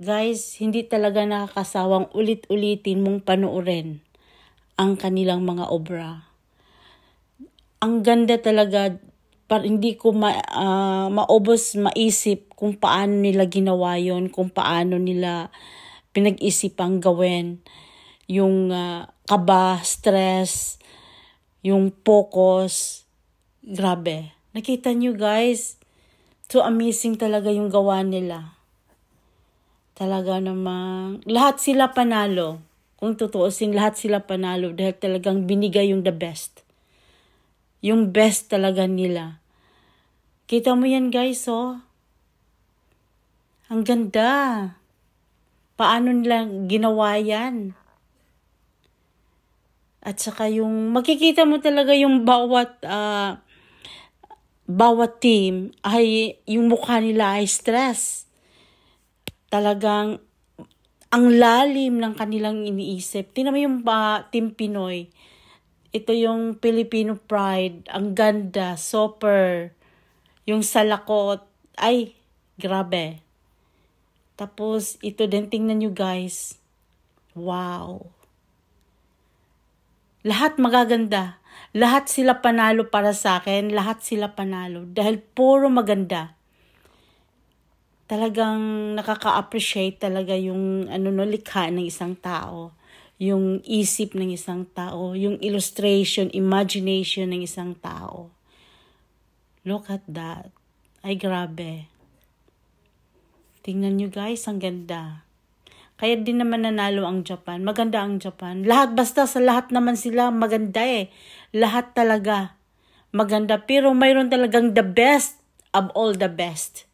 Guys, hindi talaga nakakasawang ulit-ulitin mong panoorin ang kanilang mga obra. Ang ganda talaga, hindi ko maubos maisip kung paano nila ginawa yon, kung paano nila pinag-isipang gawin. Yung kaba, stress, yung focus, grabe. Nakita nyo guys, so amazing talaga yung gawa nila. Talaga namang, lahat sila panalo. Kung tutuusin, lahat sila panalo dahil talagang binigay yung the best. Yung best talaga nila. Kita mo yan guys, oh. Ang ganda. Paano nila ginawa yan? At saka yung, makikita mo talaga yung bawat team ay, yung mukha nila ay stress. Talagang ang lalim ng kanilang iniisip. Tingnan mo yung Team Pinoy. Ito yung Filipino Pride. Ang ganda, super. Yung salakot. Ay, grabe. Tapos, ito din, tingnan nyo guys. Wow. Lahat magaganda. Lahat sila panalo para sa akin. Lahat sila panalo. Dahil puro maganda. Talagang nakaka-appreciate talaga yung likha ng isang tao, yung isip ng isang tao, yung illustration, imagination ng isang tao. Look at that. Ay grabe. Tingnan nyo guys, ang ganda. Kaya din naman nanalo ang Japan. Maganda ang Japan. Lahat, basta sa lahat naman sila maganda eh. Lahat talaga maganda. Pero mayroon talagang the best of all the best.